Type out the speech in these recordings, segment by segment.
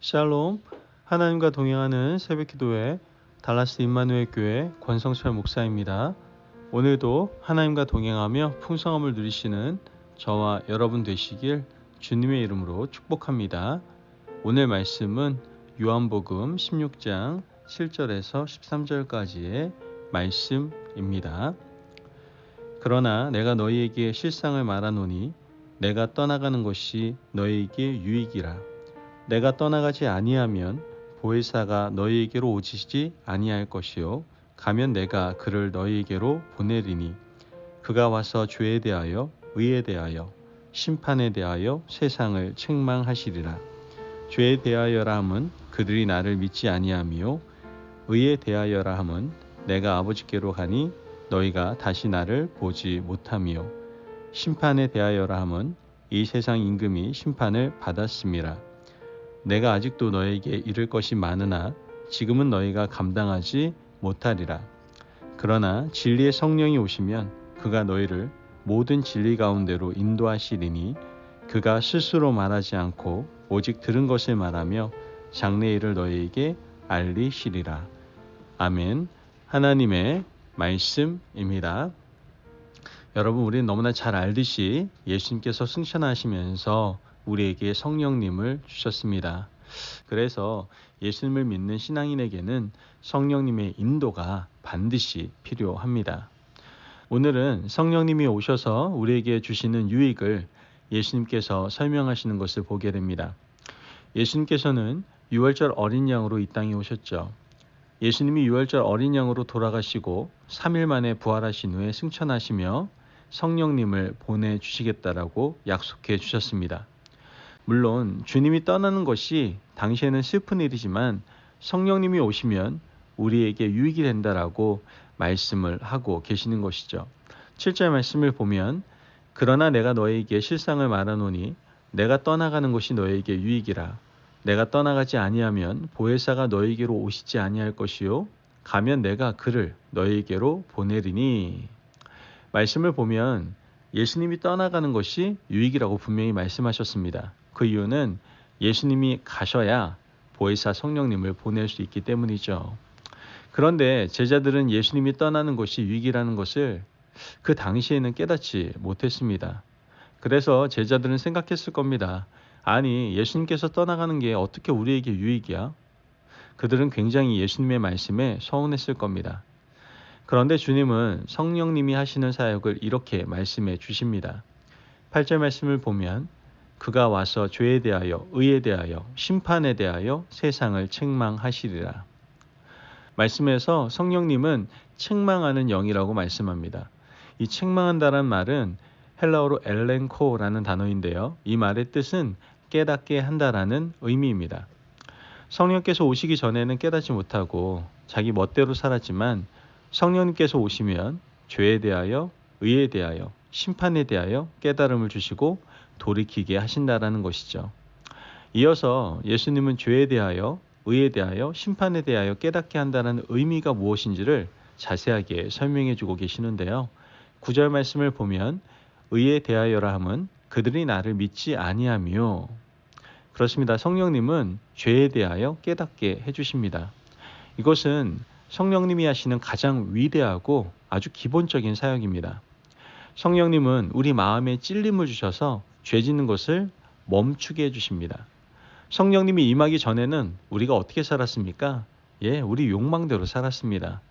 샬롬, 하나님과 동행하는 새벽기도회 달라스 임마누엘 교회 권성철 목사입니다. 오늘도 하나님과 동행하며 풍성함을 누리시는 저와 여러분 되시길 주님의 이름으로 축복합니다. 오늘 말씀은 요한복음 16장 7절에서 13절까지의 말씀입니다. 그러나 내가 너희에게 실상을 말하노니 내가 떠나가는 것이 너희에게 유익이라. 내가 떠나가지 아니하면 보혜사가 너희에게로 오시지 아니할 것이요 가면 내가 그를 너희에게로 보내리니 그가 와서 죄에 대하여 의에 대하여 심판에 대하여 세상을 책망하시리라. 죄에 대하여라 함은 그들이 나를 믿지 아니하며 의에 대하여라 함은 내가 아버지께로 가니 너희가 다시 나를 보지 못하며 심판에 대하여라 함은 이 세상 임금이 심판을 받았음이라. 내가 아직도 너에게 이를 것이 많으나 지금은 너희가 감당하지 못하리라. 그러나 진리의 성령이 오시면 그가 너희를 모든 진리 가운데로 인도하시리니 그가 스스로 말하지 않고 오직 들은 것을 말하며 장래 일을 너희에게 알리시리라. 아멘. 하나님의 말씀입니다. 여러분, 우리는 너무나 잘 알듯이 예수님께서 승천하시면서 우리에게 성령님을 주셨습니다. 그래서 예수님을 믿는 신앙인에게는 성령님의 인도가 반드시 필요합니다. 오늘은 성령님이 오셔서 우리에게 주시는 유익을 예수님께서 설명하시는 것을 보게 됩니다. 예수님께서는 유월절 어린 양으로 이 땅에 오셨죠. 예수님이 유월절 어린 양으로 돌아가시고 3일 만에 부활하신 후에 승천하시며 성령님을 보내주시겠다라고 약속해 주셨습니다. 물론 주님이 떠나는 것이 당시에는 슬픈 일이지만 성령님이 오시면 우리에게 유익이 된다라고 말씀을 하고 계시는 것이죠. 7절 말씀을 보면 그러나 내가 너희에게 실상을 말하노니 내가 떠나가는 것이 너희에게 유익이라. 내가 떠나가지 아니하면 보혜사가 너희에게로 오시지 아니할 것이요 가면 내가 그를 너희에게로 보내리니. 말씀을 보면 예수님이 떠나가는 것이 유익이라고 분명히 말씀하셨습니다. 그 이유는 예수님이 가셔야 보혜사 성령님을 보낼 수 있기 때문이죠. 그런데 제자들은 예수님이 떠나는 것이 유익이라는 것을 그 당시에는 깨닫지 못했습니다. 그래서 제자들은 생각했을 겁니다. 아니, 예수님께서 떠나가는 게 어떻게 우리에게 유익이야? 그들은 굉장히 예수님의 말씀에 서운했을 겁니다. 그런데 주님은 성령님이 하시는 사역을 이렇게 말씀해 주십니다. 8절 말씀을 보면 그가 와서 죄에 대하여 의에 대하여 심판에 대하여 세상을 책망하시리라. 말씀에서 성령님은 책망하는 영이라고 말씀합니다. 이 책망한다는 말은 헬라어로 엘렌코라는 단어인데요. 이 말의 뜻은 깨닫게 한다라는 의미입니다. 성령께서 오시기 전에는 깨닫지 못하고 자기 멋대로 살았지만 성령님께서 오시면 죄에 대하여 의에 대하여 심판에 대하여 깨달음을 주시고 돌이키게 하신다라는 것이죠. 이어서 예수님은 죄에 대하여 의에 대하여 심판에 대하여 깨닫게 한다는 의미가 무엇인지를 자세하게 설명해 주고 계시는데요. 9절 말씀을 보면 의에 대하여라 함은 그들이 나를 믿지 아니하며. 그렇습니다. 성령님은 죄에 대하여 깨닫게 해주십니다. 이것은 성령님이 하시는 가장 위대하고 아주 기본적인 사역입니다. 성령님은 우리 마음에 찔림을 주셔서 죄 짓는 것을 멈추게 해주십니다. 성령님이 임하기 전에는 우리가 어떻게 살았습니까? 우리 욕망대로 살았습니다.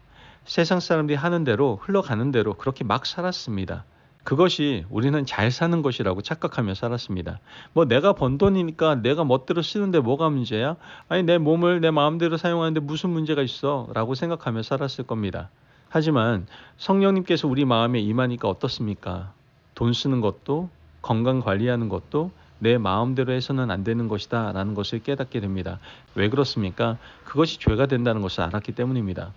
세상 사람들이 하는 대로 흘러가는 대로 그렇게 막 살았습니다. 그것이 우리는 잘 사는 것이라고 착각하며 살았습니다. 내가 번 돈이니까 내가 멋대로 쓰는데 뭐가 문제야? 아니, 내 몸을 내 마음대로 사용하는데 무슨 문제가 있어? 라고 생각하며 살았을 겁니다. 하지만 성령님께서 우리 마음에 임하니까 어떻습니까? 돈 쓰는 것도 건강 관리하는 것도 내 마음대로 해서는 안 되는 것이다 라는 것을 깨닫게 됩니다. 왜 그렇습니까? 그것이 죄가 된다는 것을 알았기 때문입니다.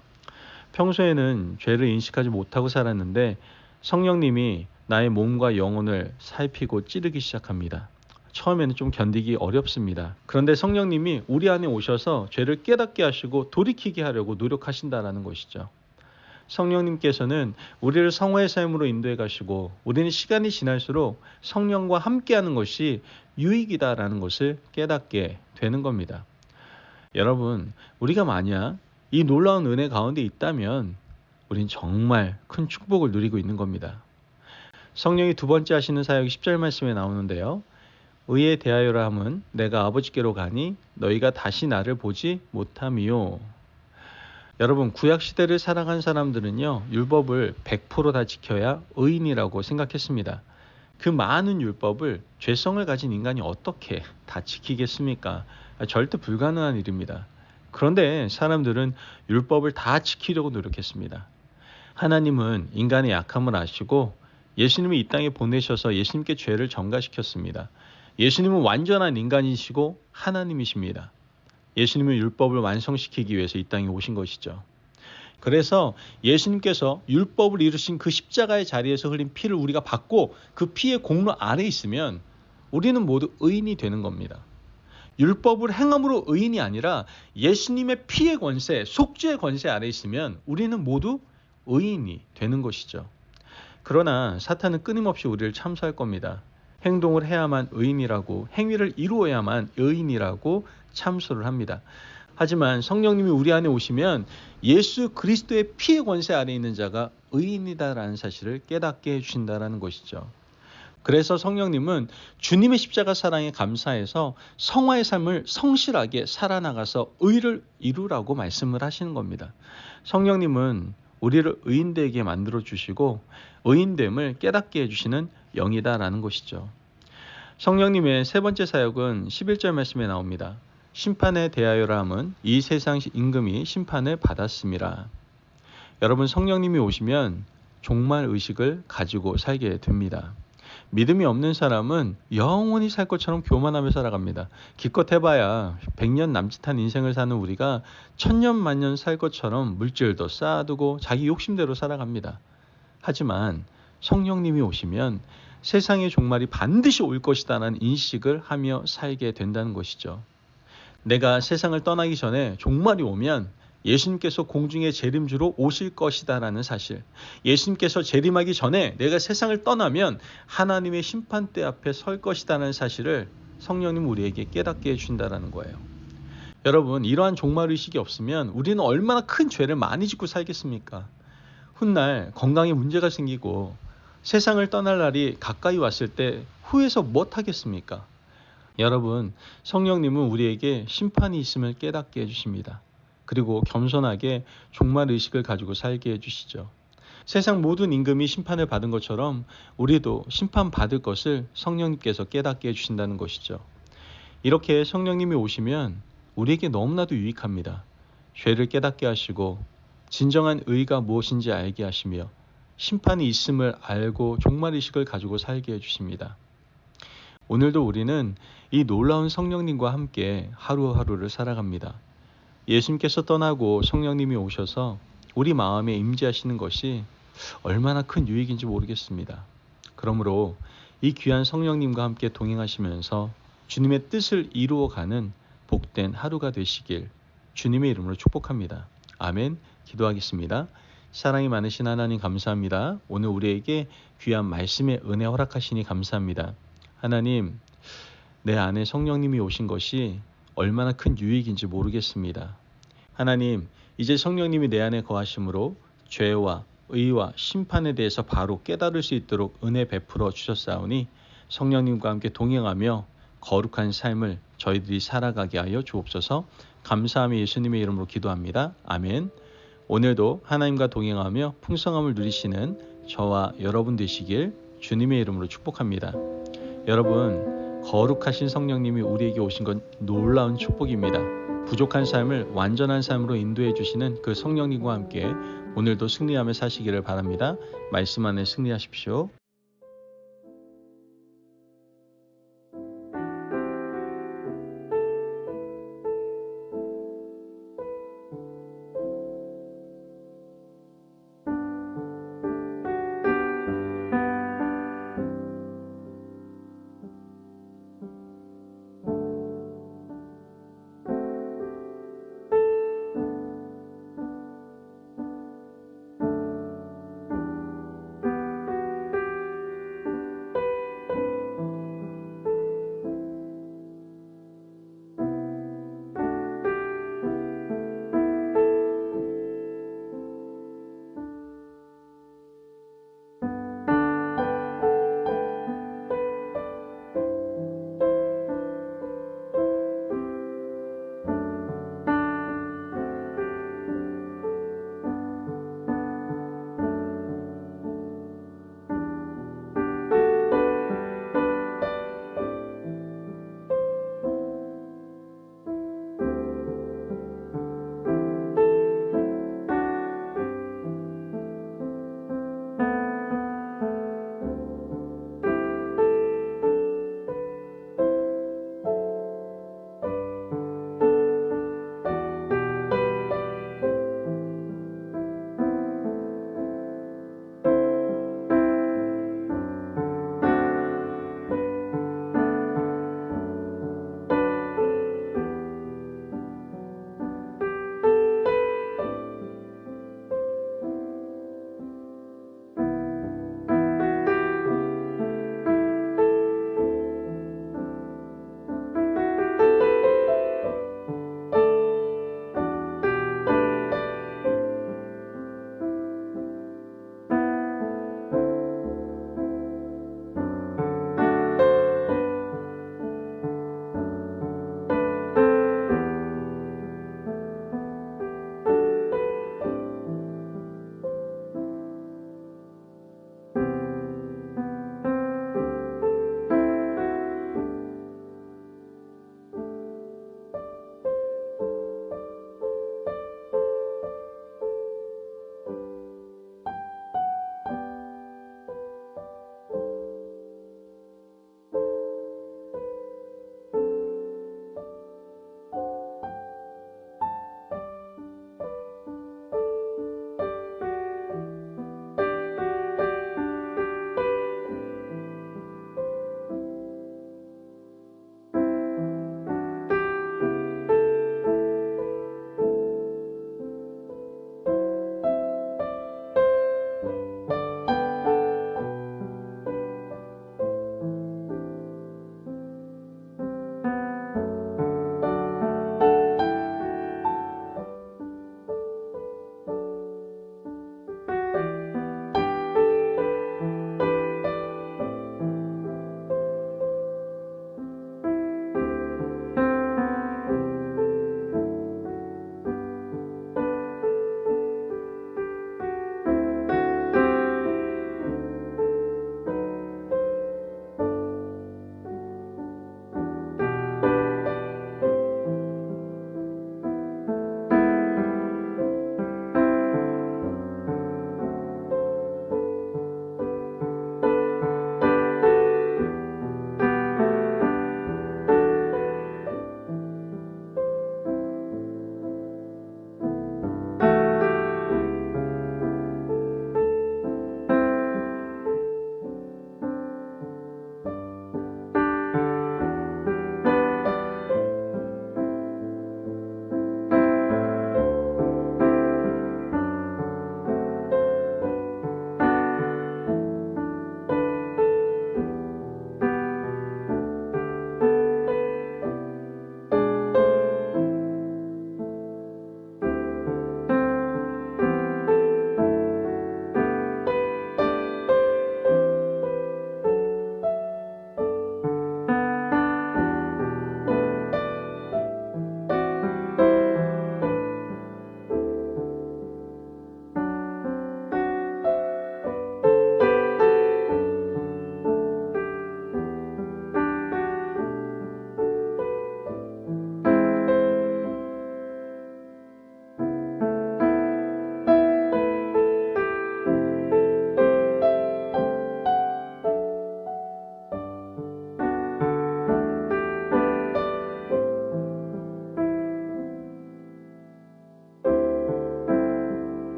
평소에는 죄를 인식하지 못하고 살았는데 성령님이 나의 몸과 영혼을 살피고 찌르기 시작합니다. 처음에는 좀 견디기 어렵습니다. 그런데 성령님이 우리 안에 오셔서 죄를 깨닫게 하시고 돌이키게 하려고 노력하신다라는 것이죠. 성령님께서는 우리를 성화의 삶으로 인도해 가시고 우리는 시간이 지날수록 성령과 함께하는 것이 유익이다라는 것을 깨닫게 되는 겁니다. 여러분, 우리가 만약 이 놀라운 은혜 가운데 있다면 우린 정말 큰 축복을 누리고 있는 겁니다. 성령이 두 번째 하시는 사역이 10절 말씀에 나오는데요. 의에 대하여라 함은 내가 아버지께로 가니 너희가 다시 나를 보지 못함이요. 여러분, 구약 시대를 살아간 사람들은요, 율법을 100%다 지켜야 의인이라고 생각했습니다. 그 많은 율법을 죄성을 가진 인간이 어떻게 다 지키겠습니까? 절대 불가능한 일입니다. 그런데 사람들은 율법을 다 지키려고 노력했습니다. 하나님은 인간의 약함을 아시고 예수님을 이 땅에 보내셔서 예수님께 죄를 전가시켰습니다. 예수님은 완전한 인간이시고 하나님이십니다. 예수님은 율법을 완성시키기 위해서 이 땅에 오신 것이죠. 그래서 예수님께서 율법을 이루신 그 십자가의 자리에서 흘린 피를 우리가 받고 그 피의 공로 아래 있으면 우리는 모두 의인이 되는 겁니다. 율법을 행함으로 의인이 아니라 예수님의 피의 권세, 속죄의 권세 아래 있으면 우리는 모두 의인이 되는 것이죠. 그러나 사탄은 끊임없이 우리를 참소할 겁니다. 행동을 해야만 의인이라고, 행위를 이루어야만 의인이라고 참소를 합니다. 하지만 성령님이 우리 안에 오시면 예수 그리스도의 피의 권세 아래 있는 자가 의인이다라는 사실을 깨닫게 해주신다는 것이죠. 그래서 성령님은 주님의 십자가 사랑에 감사해서 성화의 삶을 성실하게 살아나가서 의를 이루라고 말씀을 하시는 겁니다. 성령님은 우리를 의인되게 만들어 주시고 의인됨을 깨닫게 해주시는 영이다라는 것이죠. 성령님의 세 번째 사역은 11절 말씀에 나옵니다. 심판에 대하여라 함은 이 세상 임금이 심판을 받았음이라. 여러분, 성령님이 오시면 종말 의식을 가지고 살게 됩니다. 믿음이 없는 사람은 영원히 살 것처럼 교만하며 살아갑니다. 기껏 해봐야 100년 남짓한 인생을 사는 우리가 1000년 만년 살 것처럼 물질도 쌓아두고 자기 욕심대로 살아갑니다. 하지만 성령님이 오시면 세상의 종말이 반드시 올 것이다라는 인식을 하며 살게 된다는 것이죠. 내가 세상을 떠나기 전에 종말이 오면 예수님께서 공중의 재림주로 오실 것이다라는 사실, 예수님께서 재림하기 전에 내가 세상을 떠나면 하나님의 심판대 앞에 설 것이다라는 사실을 성령님 우리에게 깨닫게 해준다는 거예요. 여러분, 이러한 종말의식이 없으면 우리는 얼마나 큰 죄를 많이 짓고 살겠습니까? 훗날 건강에 문제가 생기고 세상을 떠날 날이 가까이 왔을 때 후회서 못하겠습니까? 여러분, 성령님은 우리에게 심판이 있음을 깨닫게 해주십니다. 그리고 겸손하게 종말의식을 가지고 살게 해주시죠. 세상 모든 임금이 심판을 받은 것처럼 우리도 심판받을 것을 성령님께서 깨닫게 해주신다는 것이죠. 이렇게 성령님이 오시면 우리에게 너무나도 유익합니다. 죄를 깨닫게 하시고 진정한 의가 무엇인지 알게 하시며 심판이 있음을 알고 종말의식을 가지고 살게 해주십니다. 오늘도 우리는 이 놀라운 성령님과 함께 하루하루를 살아갑니다. 예수님께서 떠나고 성령님이 오셔서 우리 마음에 임재하시는 것이 얼마나 큰 유익인지 모르겠습니다. 그러므로 이 귀한 성령님과 함께 동행하시면서 주님의 뜻을 이루어가는 복된 하루가 되시길 주님의 이름으로 축복합니다. 아멘. 기도하겠습니다. 사랑이 많으신 하나님 감사합니다. 오늘 우리에게 귀한 말씀의 은혜 허락하시니 감사합니다. 하나님, 내 안에 성령님이 오신 것이 얼마나 큰 유익인지 모르겠습니다. 하나님, 이제 성령님이 내 안에 거하심으로 죄와 의와 심판에 대해서 바로 깨달을 수 있도록 은혜 베풀어 주셨사오니 성령님과 함께 동행하며 거룩한 삶을 저희들이 살아가게 하여 주옵소서. 감사하며 예수님의 이름으로 기도합니다. 아멘. 오늘도 하나님과 동행하며 풍성함을 누리시는 저와 여러분 되시길 주님의 이름으로 축복합니다. 여러분, 거룩하신 성령님이 우리에게 오신 건 놀라운 축복입니다. 부족한 삶을 완전한 삶으로 인도해 주시는 그 성령님과 함께 오늘도 승리하며 사시기를 바랍니다. 말씀 안에 승리하십시오.